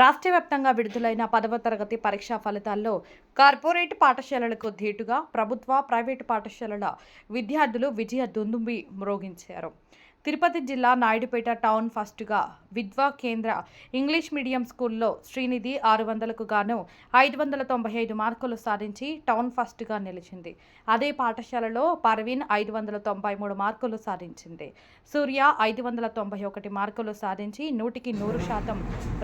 రాష్ట్ర వ్యాప్తంగా విడుదలైన 10వ తరగతి పరీక్షా ఫలితాల్లో కార్పొరేట్ పాఠశాలలకు ధీటుగా ప్రభుత్వ, ప్రైవేటు పాఠశాలల విద్యార్థులు విజయ దుందుబి మ్రోగించారు. తిరుపతి జిల్లా నాయుడుపేట టౌన్ ఫస్ట్గా విద్వా కేంద్ర ఇంగ్లీష్ మీడియం స్కూల్లో శ్రీనిధి 600కు గాను 595 మార్కులు సాధించి టౌన్ ఫస్ట్గా నిలిచింది. అదే పాఠశాలలో పర్వీన్ 593 మార్కులు సాధించింది. సూర్య 591 మార్కులు సాధించి 100%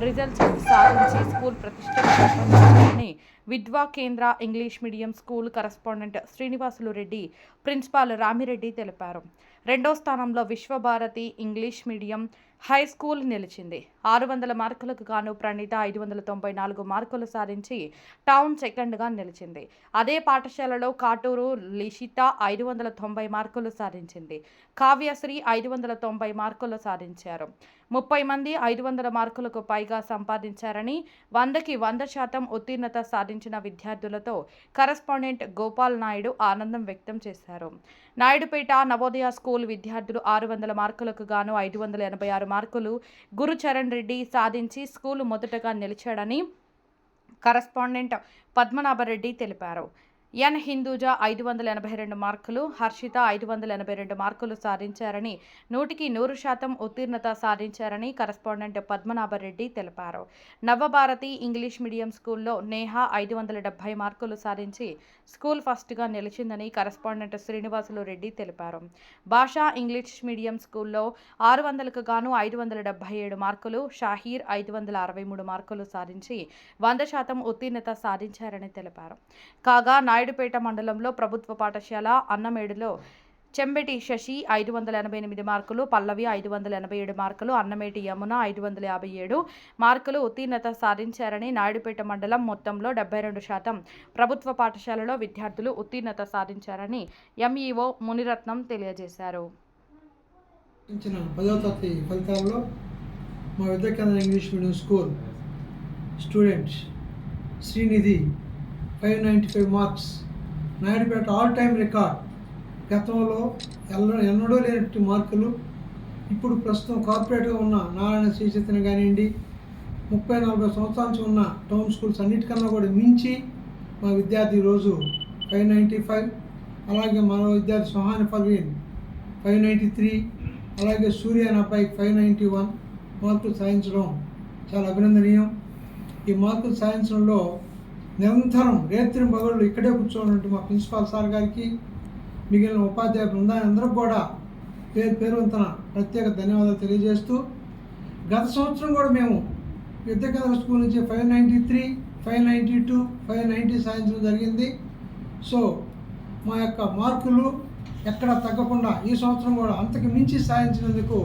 రిజల్ట్స్ సాధించి స్కూల్ ప్రతిష్టని Vidya Kendra English medium school correspondent Srinivasulu Reddy, principal Ramireddy తెలిపారు. రెండో స్థానంలో Vishwabharati English medium high school నిలిచింది. 600 మార్కులకు గాను ప్రణీత 594 మార్కులు సాధించి టౌన్ సెకండ్గా నిలిచింది. అదే పాఠశాలలో కాటూరు లిషిత 590 మార్కులు సాధించింది. కావ్యశ్రీ 590 మార్కులు సాధించారు. 30 మంది 500 మార్కులకు పైగా సంపాదించారని 100కి 100% ఉత్తీర్ణత సాధించిన విద్యార్థులతో కరస్పాండెంట్ గోపాల్ నాయుడు ఆనందం వ్యక్తం చేశారు. నాయుడుపేట నవోదయ స్కూల్ విద్యార్థులు 600 మార్కులకు గాను 586 మార్కులు గురుచరణ్ రెడ్డి సాధించి స్కూలు మొదటగా నిలిచాడని కరస్పాండెంట్ పద్మనాభరెడ్డి తెలిపారు. ఎన్ హిందూజా 582 మార్కులు, హర్షిత 582 మార్కులు సాధించారని 100% ఉత్తీర్ణత సాధించారని కరస్పాండెంట్ పద్మనాభరెడ్డి తెలిపారు. నవభారతి ఇంగ్లీష్ మీడియం స్కూల్లో నేహ 570 మార్కులు సాధించి స్కూల్ ఫస్ట్గా నిలిచిందని కరస్పాండెంట్ శ్రీనివాసులు రెడ్డి తెలిపారు. భాషా ఇంగ్లీష్ మీడియం స్కూల్లో 600కు గాను 577 మార్కులు, షాహీర్ 563 మార్కులు సాధించి 100% ఉత్తీర్ణత సాధించారని తెలిపారు. కాగా నాయుడుపేట మండలంలో ప్రభుత్వ పాఠశాల అన్నమేడులో చెంబెటి శశి 588 మార్కులు, పల్లవి 587 మార్కులు, అన్నమేటి యమున 557 మార్కులు ఉత్తీర్ణత సాధించారని నాయుడుపేట మండలం మొత్తంలో 72% ప్రభుత్వ పాఠశాలలో విద్యార్థులు ఉత్తీర్ణత సాధించారని ఎంఈఓ మునిరత్నం తెలియజేశారు. 10వ తరగతి ఫలితాల్లో మా విద్యా కేంద్ర English medium school students Srinidhi 595 marks, Naidupeta all time record. గతంలో ఎన్నడూ లేనట్టు మార్కులు. ఇప్పుడు ప్రస్తుతం కార్పొరేట్గా ఉన్న నారాయణ శ్రీచైతన్య కానివ్వండి, 30-40 సంవత్సరాల నుంచి ఉన్న టౌన్ స్కూల్స్ అన్నిటికన్నా కూడా మించి మా విద్యార్థి ఈరోజు 595, అలాగే మరో విద్యార్థి సుహాని పర్వీన్ 593, అలాగే సూర్య అనే అబ్బాయికి 591 మార్కులు సాధించడం చాలా అభినందనీయం. ఈ మార్కులు సాధించడంలో నిరంతరం రేత్రి పగళ్ళు ఇక్కడే కూర్చోన్నట్టు మా ప్రిన్సిపాల్ సార్ గారికి, మిగిలిన ఉపాధ్యాయ బృందాన్ని అందరూ కూడా పేరు వంతన ప్రత్యేక ధన్యవాదాలు తెలియజేస్తూ, గత సంవత్సరం కూడా మేము విద్యా కేంద్ర స్కూల్ నుంచి 593, 592, 590 సాధించడం జరిగింది. సో మా యొక్క మార్కులు ఎక్కడ తగ్గకుండా ఈ సంవత్సరం కూడా అంతకు మించి సాధించినందుకు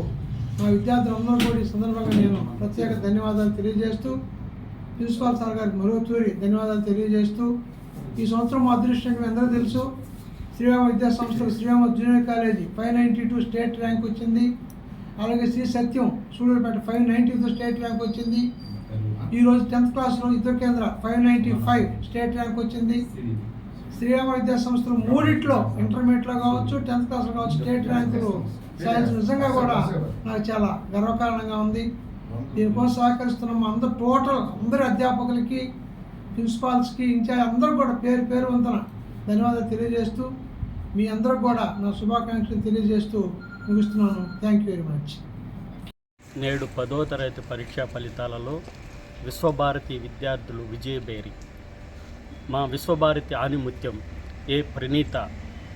మా విద్యార్థులందరూ కూడా ఈ సందర్భంగా నేను ప్రత్యేక ధన్యవాదాలు తెలియజేస్తూ, ప్రిన్సిపాల్ సార్ గారికి మరో తూరి ధన్యవాదాలు తెలియజేస్తూ, ఈ సంవత్సరం మా అదృష్టం మీ అందరూ తెలుసు, శ్రీరామ విద్యా సంస్థలు Srirama junior college 592 state rank వచ్చింది. అలాగే శ్రీ సత్యం సూళ్ళూరుపేట 592 స్టేట్ ర్యాంక్ వచ్చింది. ఈరోజు 10th క్లాస్లో విద్యా కేంద్ర 595 స్టేట్ ర్యాంక్ వచ్చింది. శ్రీరామ విద్యా సంస్థలు మూడిట్లో ఇంటర్మీడియట్లో కావచ్చు, 10th క్లాస్లో కావచ్చు స్టేట్ ర్యాంకులు సాధించడం నిజంగా కూడా నాకు చాలా గర్వకారణంగా ఉంది. దీనికోసం సహకరిస్తున్న మా అందరి అధ్యాపకులకి, ప్రిన్సిపాల్స్కి, ఇన్ఛార్జ్ అందరూ కూడా పేరు వంతన ధన్యవాదాలు తెలియజేస్తూ, మీ అందరూ కూడా నా శుభాకాంక్షలు తెలియజేస్తూ ముగిస్తున్నాను. Thank you very much. నేడు 10వ తరగతి పరీక్షా ఫలితాలలో విశ్వభారతి విద్యార్థులు విజయబేరి. మా విశ్వభారతి ఆనిముత్యం ఏ ప్రణీత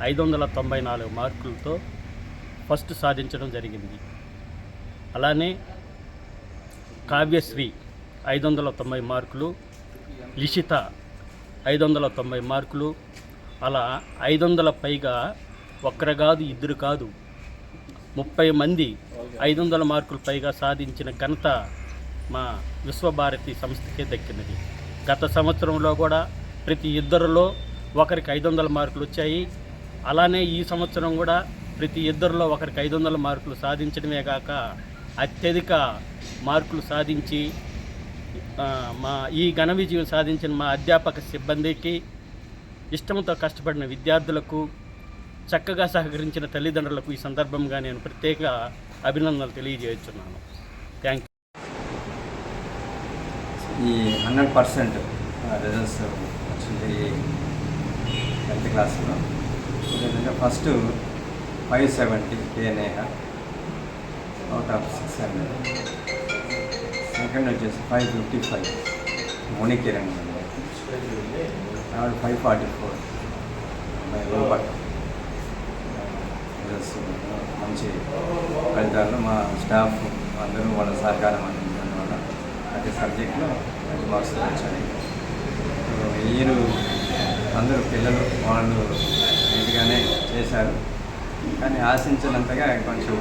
594 మార్కులతో ఫస్ట్ సాధించడం జరిగింది. అలానే కావ్యశ్రీ 590 మార్కులు, లిషిత 590 మార్కులు, అలా 500 పైగా ఒక్కరు కాదు ఇద్దరు కాదు 30 మంది 500 మార్కులు పైగా సాధించిన ఘనత మా విశ్వభారతి సంస్థకే దక్కినది. గత సంవత్సరంలో కూడా ప్రతి ఇద్దరిలో ఒకరికి 500 మార్కులు వచ్చాయి. అలానే ఈ సంవత్సరం కూడా ప్రతి ఇద్దరిలో ఒకరికి 500 మార్కులు సాధించడమే కాక అత్యధిక మార్కులు సాధించి మా ఈ ఘన విజయం సాధించిన మా అధ్యాపక సిబ్బందికి, ఇష్టంతో కష్టపడిన విద్యార్థులకు, చక్కగా సహకరించిన తల్లిదండ్రులకు ఈ సందర్భంగా నేను ప్రత్యేక అభినందనలు తెలియజేస్తున్నాను. Thank you. ఈ 100% రిజల్ట్స్ వచ్చింది 10th క్లాస్లో. ఏంటంటే ఫస్ట్ 570 కేనేహ అవుట్ ఆఫ్ 600. సెకండ్ వచ్చేసి 555 మోనికిరణ్, థర్డ్ 544 లోపట్. రిజల్ట్స్ మంచి ఫలితాలు. మా స్టాఫ్ అందరూ వాళ్ళ సహకారం అందించడం వల్ల ప్రతి సబ్జెక్ట్లో మంచి మార్క్స్ వచ్చాయి. ఇయర్ అందరూ పిల్లలు వాళ్ళు నీట్గానే చేశారు, కానీ ఆశించినంతగా కొంచెం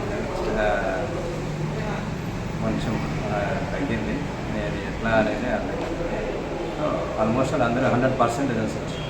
తగ్గింది. నేను ఎట్లా అనేది అర్థం. ఆల్మోస్ట్ అందరూ 100% రిజల్ట్స్ వచ్చాయి.